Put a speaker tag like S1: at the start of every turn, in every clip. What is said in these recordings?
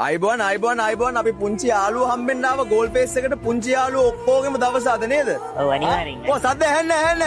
S1: අයිබෝන් අපි පුංචි යාළුවෝ හම්බෙන්න ආව ගෝල් පේස් එකට පුංචි යාළුවෝ ඔක්කොගෙම දවස අද නේද?
S2: ඔව් අනිවාර්යෙන්.
S1: ඔව් සද්ද ඇහෙන්න.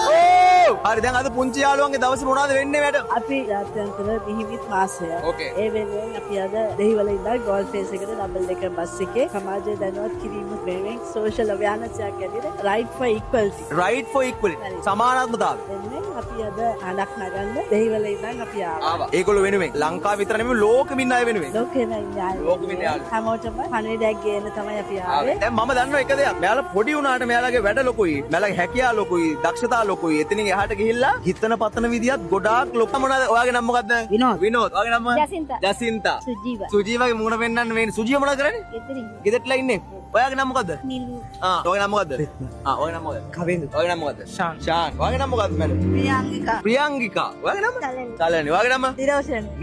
S1: ඕ! හරි දැන් අද පුංචි යාළුවන්ගේ දවස මොනවද වෙන්නේ වැඩ?
S3: අපි ජාත්‍යන්තර නිහිමිත් මාසය.
S1: Okay.
S3: ඒ වෙනුවෙන් අපි අද දෙහිවල ඉඳන් ගෝල් ෆේස් එකට ඩබල් දෙක බස් එකේ සමාජය දැනුවත් කිරීම වෙනුවෙන් සෝෂල් අවයර්නස් එකක් ඇතුළේ right for equality.
S1: right for equality. සමානාත්මතාවය.
S3: වෙනුවෙන් අපි අද හඬක් නගන්න දෙහිවල ඉඳන් අපි ආවා.
S1: ඒගොල්ලෝ වෙනුවෙන් ලංකාව විතර නෙමෙයි ලෝකෙම ඉන්න අය වෙනුවෙන්.
S3: ලෝකෙම ඉන්නේ
S1: ලෝකෙම ඉන්නේ ආවේ.
S3: හැමෝටම පණිවිඩයක් ගේන්න තමයි අපි ආවේ.
S1: දැන් මම දන්නවා එක දෙයක්. මෙයාලා පොඩි වුණාට මෙයාලගේ වැඩ ලොකුයි. මෙයාලගේ හැකියාව ලොකුයි, දක්ෂතා ලොකුයි. එතනින් එහාට ගිහිල්ලා හිතන පතන විදියත් ගොඩාක් ලොකු. මොනවාද? ඔයාගේ නම මොකද්ද? විනෝද්. ඔයාගේ නම? ජසින්තා. සුජීවගේ මුණ පෙන්නන්න මේ සුජීව මොනවද කරන්නේ? ගෙදරටලා ඉන්නේ. ඔයාගේ නම මොකද්ද? නිලු. ඔයාගේ නම මොකද්ද? ඔයාගේ නම මොකද්ද? කවින්ද. ඔයාගේ නම මොකද්ද? ශාන්. ඔයාගේ නම මොකද්ද මැඩම්? ප්‍රියංගිකා. ඔයාගේ නම? චලනි. ඔයාගේ නම?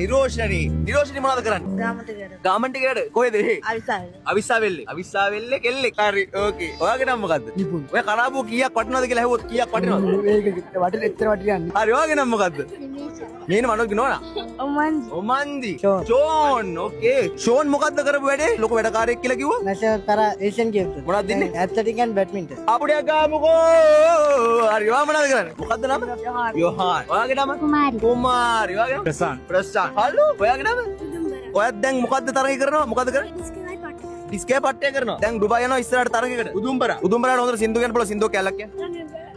S1: නිරෝෂනි මොනවද කරන්නේ? ගාමන්ට් එකට කොහෙද? අවිස්සාවෙල්ලේ කෙල්ලෙක්. හරි. ඕකේ. ඔයාගේ නම මොකද්ද? නිපුන්. ඔයා කරාබෝ කීයක් වටිනවද කියලා ඇහුවොත් කීයක් වටිනවද?
S3: වටින එච්චර වටින්නේ.
S1: හරි. ඔයාගේ නම මොකද්ද? මේන මනෝජ් නෝනා. ඔමන්දි. ෂෝන්. ඕකේ. ෂෝන් මොකද්ද කරපු වැඩේ? ලොකු වැඩකාරයෙක් කියලා කිව්වා.
S3: නැෂනල් තරා ඒෂියන් ගේම්ස්.
S1: මොනවද දෙන්නේ?
S3: Athletic and badminton.
S1: අපුඩියක් ගාමුකෝ. හරි. ඔයා මොනවද කරන්නේ? මොකද්ද නම? යොහාන්. ඔයාගේ නම? කුමාරි. ඔයාගේ නම? ප්‍රසාන්ත්. හලෝ. ඔයාගේ නම? ඔයත් දැන් මොකද්ද තරගය කරනවා? මොකද්ද කරන්නේ? ඩිස්කේ පට්ටය කරනවා. දැන් දුබයි යනවා ඉස්සරහට තරගයකට. උදුම්බරා. උදුම්බරාට හොඳට සින්දු කියන්න පුළුවන්. සින්දුව කැලක් කියන්න.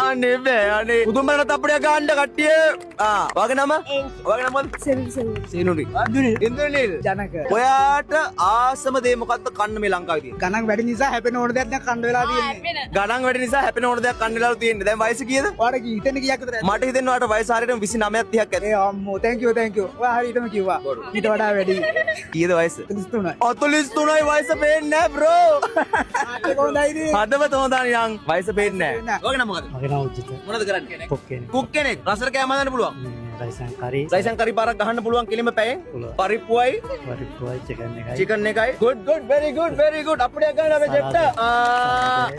S1: අනේ බෑ. උදුම්බරාට අපුඩියක් ගන්න කට්ටිය. ඔයාගේ නම? ඔයාගේ නම මොකද්ද? සෙනුරි. ඉන්ද්‍රනීල්. ජනක. ඔයාට ආසම දේ මොකද්ද කන්න මේ ලංකාවේ තියෙන්නේ?
S3: ගණන් වැඩි නිසා හැපෙන ඕන දෙයක් දැන් කන්න වෙලා තියෙන්නේ.
S1: ගණන් වැඩි නිසා හැපෙන ඕන දෙයක් කන්න වෙලා තියෙන්නේ. දැන් වයස කීයද?
S3: ඔයාට හිතෙන්නේ කීයක් විතරද?
S1: මට හිතෙන්නේ ඔයාට වයස හරියටම 29ක් 30ක් ඇති.
S3: ඒ අම්මෝ thank you. ඔයා හරියටම කිව්වා. ඊට වඩා වැඩි.
S1: කීයද වයස?
S3: 33යි.
S1: 33යි වයස පේන්නේ නැහැ බ්‍රෝ.
S3: ඒක හොඳයිද?
S1: හදවත හොඳයි යන් වයස පේන්නේ නැහැ. ඔයාගේ නම මොකද්ද?
S4: මගේ නම උජිත.
S1: මොනවද කරන්නේ?
S4: කොක්කෙනෙක්.
S1: කුක් කෙනෙක්. රසර කෑම හදන්න පුළුවන්.
S4: රයිසන් කරි.
S1: රයිසන් කරි පාරක් ගහන්න පුළුවන් කෙලිම පැයෙන්.
S4: පුළුවන්.
S1: පරිප්පුවයි
S4: වරිප්පුවයි චිකන් එකයි.
S1: චිකන් එකයි. good very good. අපිට ගන්න අපේ ජෙට්ට.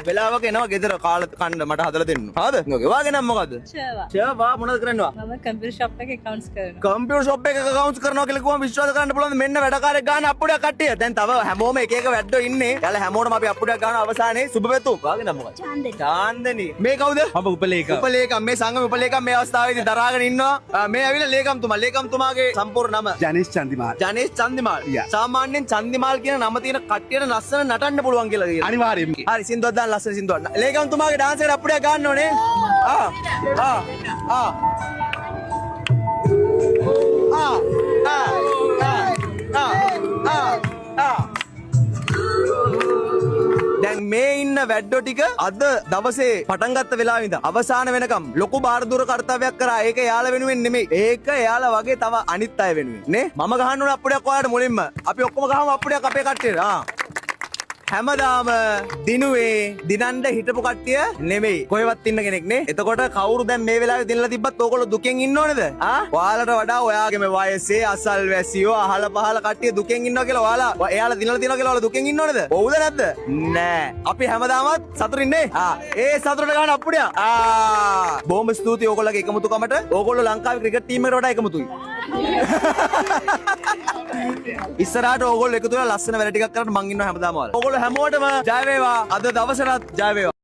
S1: වෙලාවක එනවා ගෙදර කාලා කන්න මට හදලා දෙන්න. හරිද? ඔගේ. ඔයාගේ නම මොකද්ද? ෂර්වා මොනවද කරන්නේ?
S2: මම කම්පියුටර් ෂොප් එකේ accounts කරනවා.
S1: කම්පියුටර් ෂොප් එකක accounts කරනවා කියලා කිව්වම විශ්වාස කරන්න පුළුවන් මෙන්න වැඩකාරයෙක් ගන්න අප්පුඩියක් කට්ටිය. දැන් තව හැමෝම එක එක වැඩෝ ඉන්නේ. යාලා හැමෝටම අපි අප්පුඩියක් ගන්න අවසානයේ සුබ පැතුම්. ඔයාගේ නම මොකද්ද? චාන්දනි. මේ කවුද?
S4: මම උපලේකම්.
S1: උපලේකම් මේ සංගම උපලේකම් මේ අවස්ථාවේදී දරාගෙන ඉන්නවා. මේ ඇවිල්ලා ලේකම්තුමාගේ සම්පූර්ණ නම
S4: ජනේෂ් චන්දිමාල්.
S1: ජනේෂ් චන්දිමාල්. සාමාන්‍යයෙන් චන්දිමාල් කියන නම තියෙන කට්ටියට ලස්සන නටන්න පුළුවන් කියලා කියනවා.
S4: අනිවාර්යයෙන්ම.
S1: හරි සින්දුවක් දාන්න ලස්සන සින්දුවක්. ලේකම්තුමාගේ ඩාන්ස් එකට අප්පුඩියක් ගන්න ඕනේ. දැන් මේ ඉන්න වැඩෝ ටික අද දවසේ පටන් ගත්ත වෙලාවෙ ඉඳන් අවසාන වෙනකම් ලොකු බාරදුර කර්තව්‍යයක් කරා. ඒක එයාලා වෙනුවෙන් නෙමෙයි. ඒක එයාලා වගේ තව අනිත් අය වෙනුවෙන්. නේ? මම ගහන්න ඕන අප්පුඩියක් ඔයාලට මුලින්ම. අපි ඔක්කොම ගහමු අප්පුඩියක් අපේ කට්ටියට. හැමදාම දිනුවේ දිනන්න හිටපු කට්ටිය නෙමෙයි. කොහෙවත් ඉන්න කෙනෙක් නේ. එතකොට කවුරු දැන් මේ වෙලාවේ දිනලා තිබ්බත් ඕගොල්ලෝ දුකෙන් ඉන්න ඕනේද? ඔයාලට වඩා ඔයාගේ මේ වයසේ අසල්වැසියෝ අහල පහල කට්ටිය දුකෙන් ඉන්නවා කියලා එයාලා දිනලා තියනවා කියලා ඔයාලා දුකෙන් ඉන්න ඕනේද? ඔව්ද නැද්ද? නෑ. අපි හැමදාමත් සතුටින් නේ. ඒ සතුටට ගන්න අප්පුඩිය. බොහොම ස්තුතියි ඕගොල්ලෝගේ එකමුතුකමට. ඕගොල්ලෝ ලංකාවේ ක්‍රිකට් ටීම් එකට වඩා එකමුතුයි. ඉස්සරහට ඕගොල්ලෝ එකතු වෙලා ලස්සන වැඩ ටිකක් කරන්න මං ඉන්නවා හැමදාම ඔයාලා. ඕගොල්ලෝ හැමෝටම ජය වේවා. අද දවසටත් ජය වේවා.